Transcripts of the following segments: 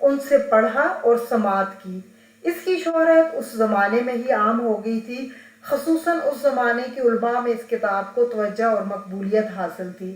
ان سے پڑھا اور سماعت کی۔ اس کی شہرت اس زمانے میں ہی عام ہو گئی تھی، خصوصاً اس زمانے کے علماء میں اس کتاب کو توجہ اور مقبولیت حاصل تھی۔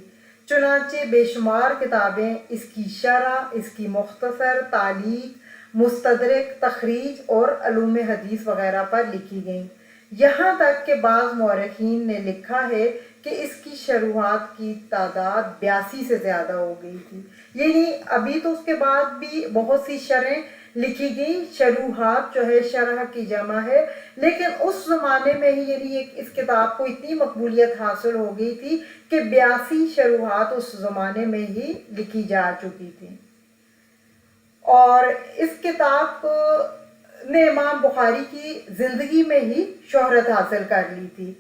چنانچہ بے شمار کتابیں اس کی شرح، اس کی مختصر تعلیق، مستدرک، تخریج اور علوم حدیث وغیرہ پر لکھی گئیں۔ یہاں تک کہ بعض مورخین نے لکھا ہے کہ اس کی شروحات کی تعداد 82 سے زیادہ ہو گئی تھی۔ یعنی ابھی تو اس کے بعد بھی بہت سی شرحیں لکھی گئیں، شروحات جو ہے شرح کی جمع ہے، لیکن اس زمانے میں ہی یعنی اس کتاب کو اتنی مقبولیت حاصل ہو گئی تھی کہ 82 شروحات اس زمانے میں ہی لکھی جا چکی تھی۔ اور اس کتاب نے امام بخاری کی زندگی میں ہی شہرت حاصل کر لی تھی،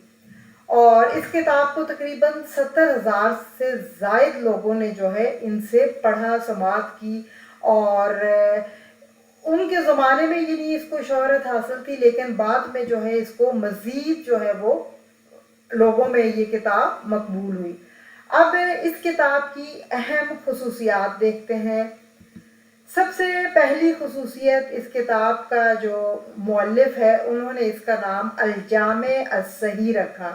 اور اس کتاب کو تقریباً 70,000 سے زائد لوگوں نے جو ہے ان سے پڑھا، سماعت کی، اور ان کے زمانے میں یعنی اس کو شہرت حاصل تھی، لیکن بعد میں جو ہے اس کو مزید جو ہے وہ لوگوں میں یہ کتاب مقبول ہوئی۔ اب اس کتاب کی اہم خصوصیات دیکھتے ہیں۔ سب سے پہلی خصوصیت اس کتاب کا جو مؤلف ہے انہوں نے اس کا نام الجامع الصحیح رکھا،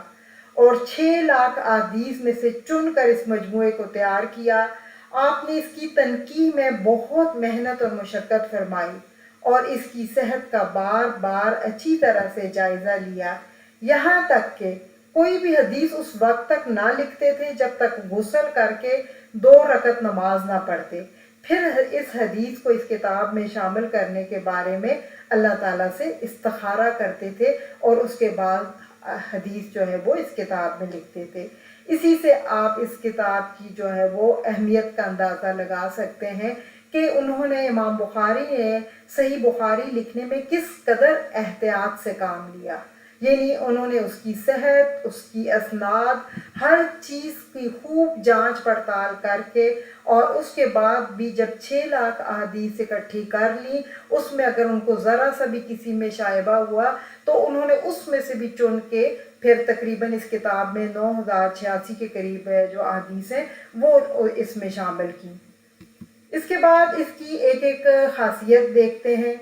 اور 6 لاکھ احادیث میں سے چن کر اس مجموعے کو تیار کیا۔ آپ نے اس کی تنقیح میں بہت محنت اور مشقت فرمائی اور اس کی صحت کا بار بار اچھی طرح سے جائزہ لیا، یہاں تک کہ کوئی بھی حدیث اس وقت تک نہ لکھتے تھے جب تک غسل کر کے 2 رکعت نماز نہ پڑھتے۔ پھر اس حدیث کو اس کتاب میں شامل کرنے کے بارے میں اللہ تعالیٰ سے استخارہ کرتے تھے، اور اس کے بعد حدیث جو ہے وہ اس کتاب میں لکھتے تھے۔ اسی سے آپ اس کتاب کی جو ہے وہ اہمیت کا اندازہ لگا سکتے ہیں کہ انہوں نے امام بخاری نے صحیح بخاری لکھنے میں کس قدر احتیاط سے کام لیا۔ یعنی انہوں نے اس کی صحت، اس کی اسناد، ہر چیز کی خوب جانچ پڑتال کر کے، اور اس کے بعد بھی جب 6 لاکھ احادیث اکٹھی کر لیں، اس میں اگر ان کو ذرا سا بھی کسی میں شائبہ ہوا تو انہوں نے اس میں سے بھی چن کے پھر تقریباً اس کتاب میں 9086 کے قریب جو احادیث ہیں وہ اس میں شامل کی۔ اس کے بعد اس کی ایک ایک خاصیت دیکھتے ہیں۔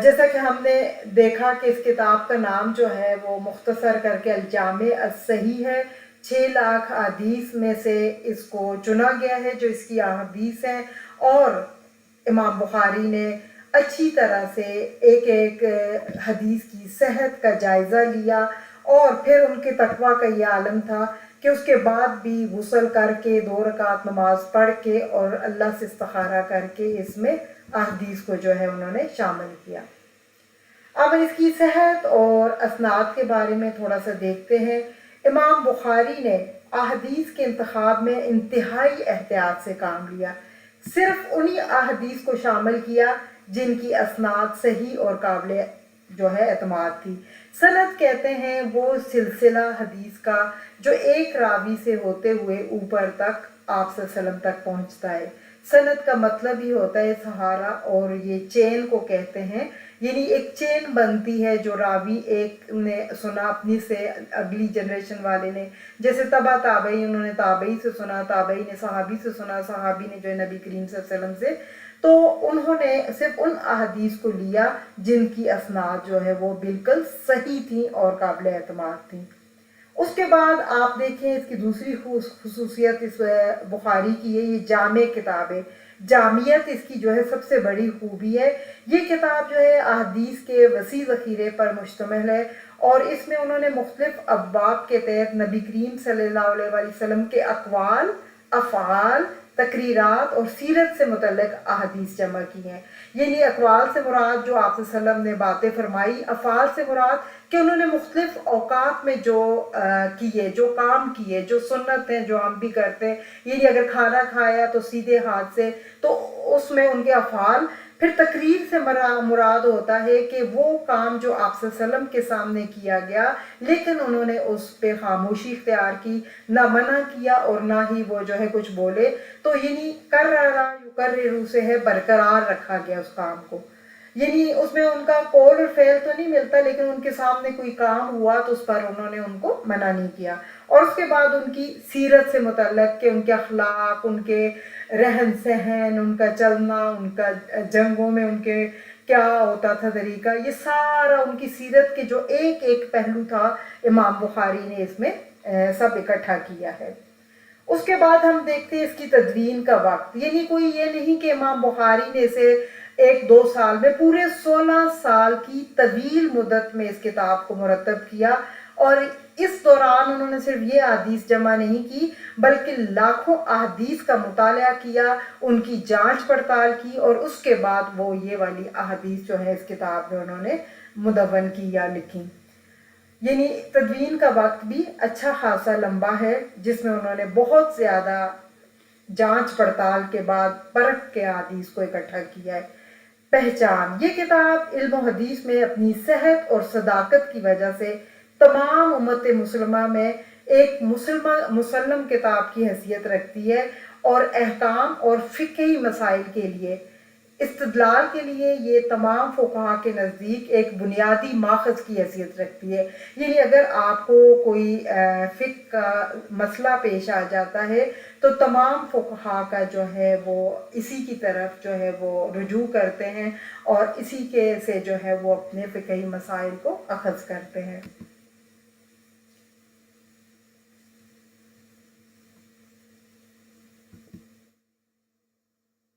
جیسا کہ ہم نے دیکھا کہ اس کتاب کا نام جو ہے وہ مختصر کر کے الجامع الصحیح ہے۔ 6 لاکھ احادیث میں سے اس کو چنا گیا ہے جو اس کی احادیث ہیں، اور امام بخاری نے اچھی طرح سے ایک ایک حدیث کی صحت کا جائزہ لیا، اور پھر ان کے تقویٰ کا یہ عالم تھا کہ اس کے بعد بھی غسل کر کے 2 رکعت نماز پڑھ کے اور اللہ سے استخارہ کر کے اس میں احادیث کو جو ہے انہوں نے شامل کیا۔ اب اس کی صحت اور اسناد کے بارے میں تھوڑا سا دیکھتے ہیں۔ امام بخاری نے احادیث کے انتخاب میں انتہائی احتیاط سے کام لیا، صرف انہی احادیث کو شامل کیا جن کی اسناد صحیح اور قابل جو ہے اعتماد تھی۔ سند کہتے ہیں وہ سلسلہ حدیث کا جو ایک راوی سے ہوتے ہوئے اوپر تک آپ صلی اللہ علیہ وسلم تک پہنچتا ہے۔ سند کا مطلب ہی ہوتا ہے سہارا، اور یہ چین کو کہتے ہیں، یعنی ایک چین بنتی ہے جو راوی ایک نے سنا اپنی سے اگلی جنریشن والے نے، جیسے تبع تابعی، انہوں نے تابعی سے سنا، تابعی نے صحابی سے سنا، صحابی نے جو ہے نبی کریم صلی اللہ علیہ وسلم سے، تو انہوں نے صرف ان احادیث کو لیا جن کی اسناد جو ہے وہ بالکل صحیح تھیں اور قابل اعتماد تھیں۔ اس کے بعد آپ دیکھیں اس کی دوسری خصوصیت اس بخاری کی ہے، یہ جامع کتاب ہے۔ جامعیت اس کی جو ہے سب سے بڑی خوبی ہے۔ یہ کتاب جو ہے احادیث کے وسیع ذخیرے پر مشتمل ہے، اور اس میں انہوں نے مختلف ابواب کے تحت نبی کریم صلی اللہ علیہ وآلہ وسلم کے اقوال، افعال، تقریرات اور سیرت سے متعلق احادیث جمع کی ہیں۔ یعنی اقوال سے مراد جو آپ صلی اللہ علیہ وسلم نے باتیں فرمائی، افعال سے مراد کہ انہوں نے مختلف اوقات میں جو کیے، جو کام کیے، جو سنت ہیں جو ہم بھی کرتے ہیں، یعنی اگر کھانا کھایا تو سیدھے ہاتھ سے، تو اس میں ان کے افعال۔ پھر تقریر سے مراد ہوتا ہے کہ وہ کام جو آپ صلی اللہ علیہ وسلم کے سامنے کیا گیا لیکن انہوں نے اس پہ خاموشی اختیار کی، نہ منع کیا اور نہ ہی وہ جو ہے کچھ بولے، تو یعنی کررا یکررو سے ہے برقرار رکھا گیا اس کام کو، یعنی اس میں ان کا قول اور فعل تو نہیں ملتا لیکن ان کے سامنے کوئی کام ہوا تو اس پر انہوں نے ان کو منع نہیں کیا۔ اور اس کے بعد ان کی سیرت سے متعلق کہ ان کے اخلاق، ان کے رہن سہن، ان کا چلنا، ان کا جنگوں میں ان کے کیا ہوتا تھا طریقہ، یہ سارا ان کی سیرت کے جو ایک ایک پہلو تھا امام بخاری نے اس میں سب اکٹھا کیا ہے۔ اس کے بعد ہم دیکھتے ہیں اس کی تدوین کا وقت، یعنی کوئی یہ نہیں کہ امام بخاری نے اسے 1-2 سال میں، پورے 16 سال کی طویل مدت میں اس کتاب کو مرتب کیا، اور اس دوران انہوں نے صرف یہ احادیث جمع نہیں کی بلکہ لاکھوں احادیث کا مطالعہ کیا، ان کی جانچ پڑتال کی، اور اس کے بعد وہ یہ والی احادیث جو ہے اس کتاب میں انہوں نے مدون کی یا لکھی۔ یعنی تدوین کا وقت بھی اچھا خاصا لمبا ہے، جس میں انہوں نے بہت زیادہ جانچ پڑتال کے بعد پرکھ کے احادیث کو اکٹھا کیا ہے۔ پہچان، یہ کتاب علم و حدیث میں اپنی صحت اور صداقت کی وجہ سے تمام امت مسلمہ میں ایک مسلم کتاب کی حیثیت رکھتی ہے، اور احکام اور فقہی مسائل کے لیے استدلال کے لیے یہ تمام فقہا کے نزدیک ایک بنیادی ماخذ کی حیثیت رکھتی ہے۔ یعنی اگر آپ کو کوئی فقہ کا مسئلہ پیش آ جاتا ہے تو تمام فقہا کا جو ہے وہ اسی کی طرف جو ہے وہ رجوع کرتے ہیں، اور اسی کے سے جو ہے وہ اپنے فقہی مسائل کو اخذ کرتے ہیں۔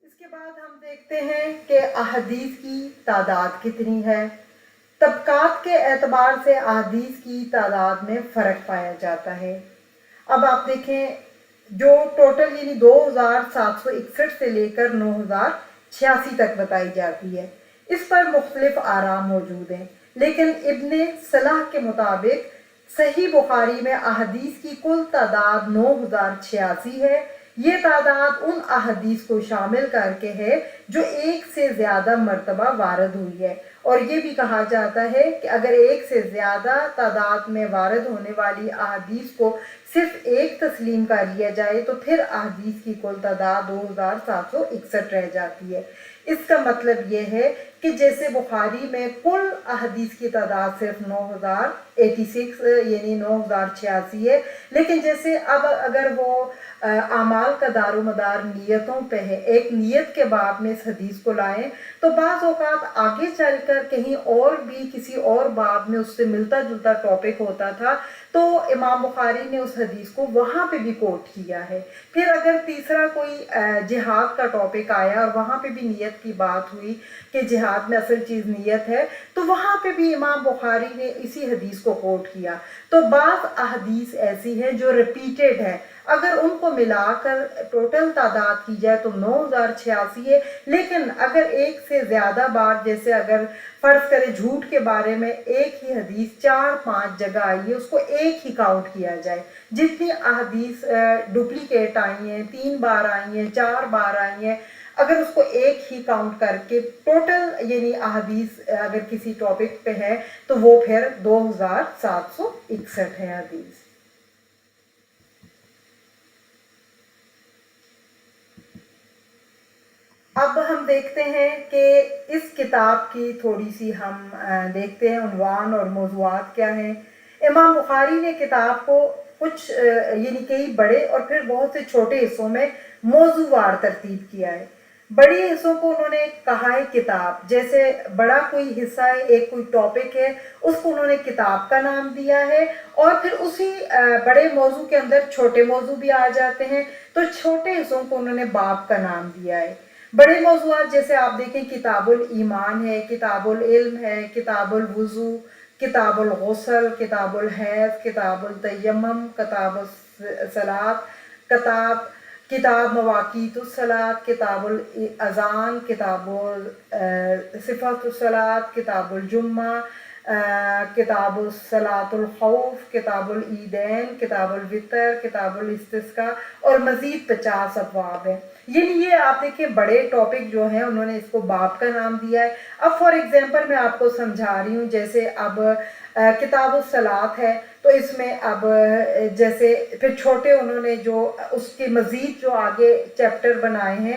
اس کے بعد ہم دیکھتے ہیں کہ احادیث کی تعداد کتنی ہے۔ طبقات کے اعتبار سے احادیث کی تعداد میں فرق پایا جاتا ہے۔ اب آپ دیکھیں، جو ٹوٹل یعنی 2761 سے لے کر 9086 تک بتائی جاتی ہے، اس پر مختلف آراء موجود ہیں، لیکن ابن صلاح کے مطابق صحیح بخاری میں احادیث کی کل تعداد 9086 ہے۔ یہ تعداد ان احادیث کو شامل کر کے ہے جو ایک سے زیادہ مرتبہ وارد ہوئی ہے، اور یہ بھی کہا جاتا ہے کہ اگر ایک سے زیادہ تعداد میں وارد ہونے والی احادیث کو صرف ایک تسلیم کر لیا جائے تو پھر احادیث کی کل تعداد 2761 رہ جاتی ہے۔ اس کا مطلب یہ ہے کہ جیسے بخاری میں کل احادیث کی تعداد صرف 9086 یعنی 9086 ہے، لیکن جیسے اب اگر وہ اعمال کا دار و مدار نیتوں پہ ہے، ایک نیت کے باب میں اس حدیث کو لائیں تو بعض اوقات آگے چل کر کہیں اور بھی کسی اور باب میں اس سے ملتا جلتا ٹاپک ہوتا تھا تو امام بخاری نے اس حدیث کو وہاں پہ بھی کوٹ کیا ہے۔ پھر اگر تیسرا کوئی جہاد کا ٹاپک آیا اور وہاں پہ بھی نیت کی بات ہوئی کہ جہاد میں اصل چیز نیت ہے، تو وہاں پہ بھی امام بخاری نے اسی حدیث کو کوٹ کیا۔ تو بعض احادیث ایسی ہیں جو ریپیٹڈ ہے، اگر ان کو ملا کر ٹوٹل تعداد کی جائے تو 9086 ہے، لیکن اگر ایک سے زیادہ بار، جیسے اگر فرض کرے جھوٹ کے بارے میں ایک ہی حدیث 4-5 جگہ آئی ہے، اس کو ایک ہی کاؤنٹ کیا جائے، جتنی احادیث ڈپلیکیٹ آئی ہیں، 3 بار آئی ہیں، 4 بار آئی ہیں، اگر اس کو ایک ہی کاؤنٹ کر کے ٹوٹل یعنی احادیث اگر کسی ٹاپک پہ ہے تو وہ پھر 2761 ہے حدیث۔ اب ہم دیکھتے ہیں کہ اس کتاب کی تھوڑی سی ہم دیکھتے ہیں عنوان اور موضوعات کیا ہیں۔ امام بخاری نے کتاب کو کچھ یعنی کئی بڑے اور پھر بہت سے چھوٹے حصوں میں موضوعوار ترتیب کیا ہے۔ بڑی حصوں کو انہوں نے کہا ہے کتاب، جیسے بڑا کوئی حصہ ہے، ایک کوئی ٹاپک ہے، اس کو انہوں نے کتاب کا نام دیا ہے، اور پھر اسی بڑے موضوع کے اندر چھوٹے موضوع بھی آ جاتے ہیں، تو چھوٹے حصوں کو انہوں نے باب کا نام دیا ہے۔ بڑے موضوعات جیسے آپ دیکھیں کتاب الایمان ہے، کتاب العلم ہے، کتاب الوضو، کتاب الغسل، کتاب الحیض، کتاب التیمم، کتاب الصلاۃ، کتاب مواقیت الصلاۃ، کتاب الاذان، کتاب صفات الصلاۃ، کتاب الجمعہ، کتاب الصلاۃ الخوف، کتاب العیدین، کتاب الوتر، کتاب الاستسقاء، اور مزید 50 ابواب ہیں۔ یعنی یہ آپ دیکھیں بڑے ٹاپک جو ہیں انہوں نے اس کو باب کا نام دیا ہے۔ اب فار ایگزامپل میں آپ کو سمجھا رہی ہوں، جیسے اب کتاب الصلاۃ ہے تو اس میں اب جیسے پھر چھوٹے انہوں نے جو اس کے مزید جو آگے چیپٹر بنائے ہیں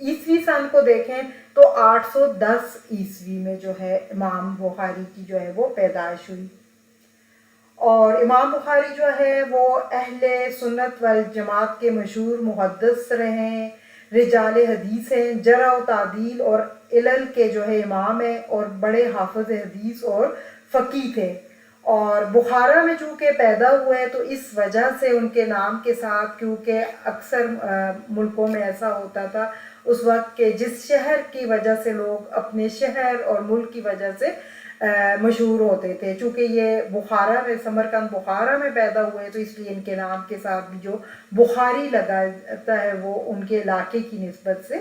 عیسوی سن کو دیکھیں تو 810 عیسوی میں جو ہے امام بخاری کی جو ہے وہ پیدائش ہوئی. اور امام بخاری جو ہے وہ اہل سنت والجماعت کے مشہور محدث رہے ہیں، رجال حدیث ہیں، جرح و تعدیل اور علل کے جو ہے امام ہیں، اور بڑے حافظ حدیث اور فقیہ تھے. اور بخارا میں چونکہ پیدا ہوئے تو اس وجہ سے ان کے نام کے ساتھ، کیونکہ اکثر ملکوں میں ایسا ہوتا تھا اس وقت کہ جس شہر کی وجہ سے لوگ اپنے شہر اور ملک کی وجہ سے مشہور ہوتے تھے، چونکہ یہ بخارا میں سمرقند بخارا میں پیدا ہوئے تو اس لیے ان کے نام کے ساتھ بھی جو بخاری لگاتا ہے وہ ان کے علاقے کی نسبت سے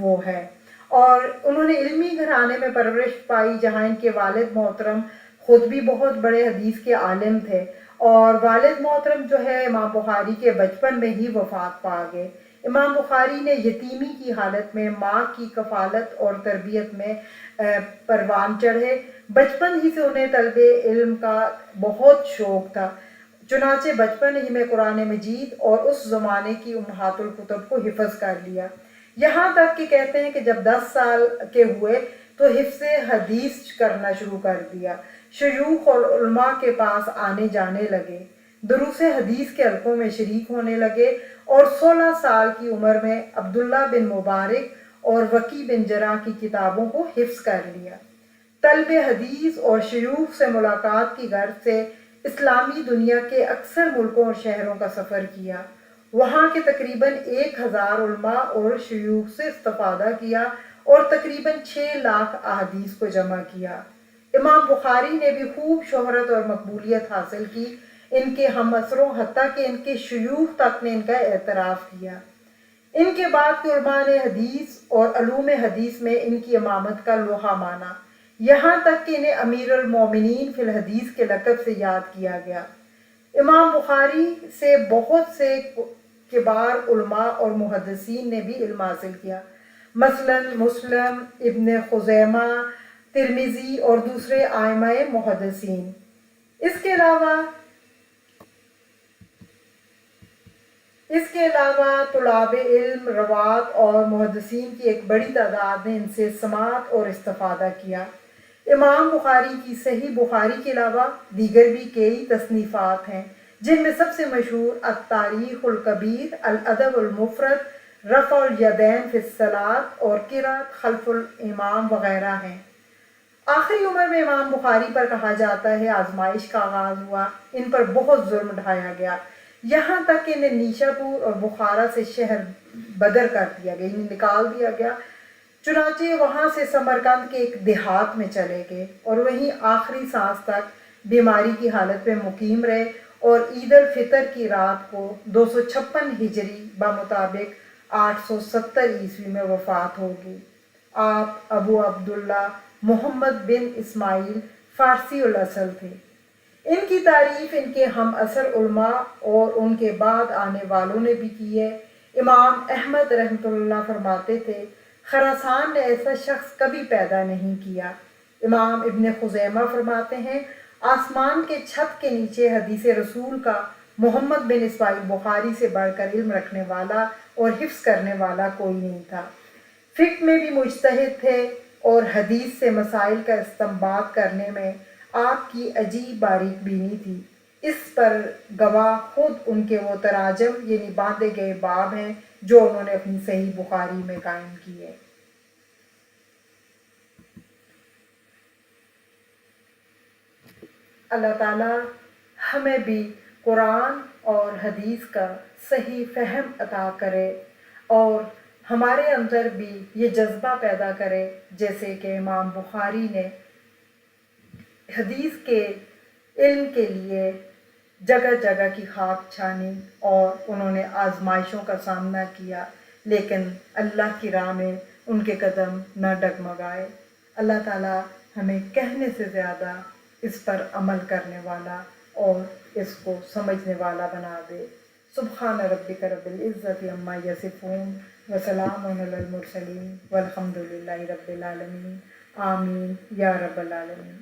وہ ہے. اور انہوں نے علمی گھرانے میں پرورش پائی جہاں ان کے والد محترم خود بھی بہت بڑے حدیث کے عالم تھے، اور والد محترم جو ہے امام بخاری کے بچپن میں ہی وفات پا گئے. امام بخاری نے یتیمی کی حالت میں ماں کی کفالت اور تربیت میں پروان چڑھے. بچپن ہی سے انہیں طلب علم کا بہت شوق تھا، چنانچہ بچپن ہی میں قرآن مجید اور اس زمانے کی امہات الکتب کو حفظ کر لیا. یہاں تک کہ کہتے ہیں کہ جب 10 سال کے ہوئے تو حفظ حدیث کرنا شروع کر دیا. شیوخ اور علماء کے پاس آنے جانے لگے، دروس حدیث کے حلقوں میں شریک ہونے لگے، اور 16 سال کی عمر میں عبداللہ بن مبارک اور وکی بن جرح کی کتابوں کو حفظ کر لیا. طلب حدیث اور شیوخ سے ملاقات کی غرض سے اسلامی دنیا کے اکثر ملکوں اور شہروں کا سفر کیا. وہاں کے تقریباً 1000 علماء اور شیوخ سے استفادہ کیا اور تقریباً 6 لاکھ احادیث کو جمع کیا. امام بخاری نے بھی خوب شہرت اور مقبولیت حاصل کی. ان کے ہم عصروں حتیٰ کہ ان کے شیوخ تک نے ان کا اعتراف کیا. ان کے بعد کے علماء نے حدیث اور علوم حدیث میں ان کی امامت کا لوہا مانا، یہاں تک کہ انہیں امیر المومنین فی الحدیث کے لقب سے یاد کیا گیا. امام بخاری سے بہت سے کبار علماء اور محدثین نے بھی علم حاصل کیا، مثلا مسلم، ابن خزیمہ، ترمذی اور دوسرے ائمہ محدثین. اس کے علاوہ طلاب علم، روات اور محدثین کی ایک بڑی تعداد نے ان سے سماعت اور استفادہ کیا. امام بخاری کی صحیح بخاری کے علاوہ دیگر بھی کئی تصنیفات ہیں، جن میں سب سے مشہور التاریخ الکبیر، الادب المفرد، رفع الیدین فی الصلاۃ اور قرأۃ خلف الامام وغیرہ ہیں. آخری عمر میں امام بخاری پر کہا جاتا ہے آزمائش کا آغاز ہوا. ان پر بہت ظلم ڈھایا گیا، یہاں تک کہ انہیں نیشا پور اور بخارا سے شہر بدر کر دیا گیا، انہیں نکال دیا گیا. چنانچہ وہاں سے سمرقند کے ایک دیہات میں چلے گئے اور وہیں آخری سانس تک بیماری کی حالت میں مقیم رہے، اور عید الفطر کی رات کو 256 ہجری بمطابق 870 عیسوی میں وفات ہوگی. آپ ابو عبداللہ محمد بن اسماعیل فارسی الاصل تھے. ان کی تعریف ان کے ہم عصر علماء اور ان کے بعد آنے والوں نے بھی کی ہے. امام احمد رحمۃ اللہ فرماتے تھے خراسان نے ایسا شخص کبھی پیدا نہیں کیا. امام ابن خزیمہ فرماتے ہیں آسمان کے چھت کے نیچے حدیث رسول کا محمد بن اسماعیل بخاری سے بڑھ کر علم رکھنے والا اور حفظ کرنے والا کوئی نہیں تھا. فقہ میں بھی مجتہد تھے اور حدیث سے مسائل کا استنباط کرنے میں آپ کی عجیب باریک بینی تھی. اس پر گواہ خود ان کے وہ تراجم یعنی باندھے گئے باب ہیں جو انہوں نے اپنی صحیح بخاری میں قائم کیے. اللہ تعالیٰ ہمیں بھی قرآن اور حدیث کا صحیح فہم عطا کرے اور ہمارے اندر بھی یہ جذبہ پیدا کرے جیسے کہ امام بخاری نے حدیث کے علم کے لیے جگہ جگہ کی خاک چھانی اور انہوں نے آزمائشوں کا سامنا کیا، لیکن اللہ کی راہ میں ان کے قدم نہ ڈگمگائے. اللہ تعالیٰ ہمیں کہنے سے زیادہ اس پر عمل کرنے والا اور اس کو سمجھنے والا بنا دے. سبحان ربک رب العزت عما یصفون وسلام علی المرسلین والحمد للہ رب العالمین. آمین یا رب العالمین.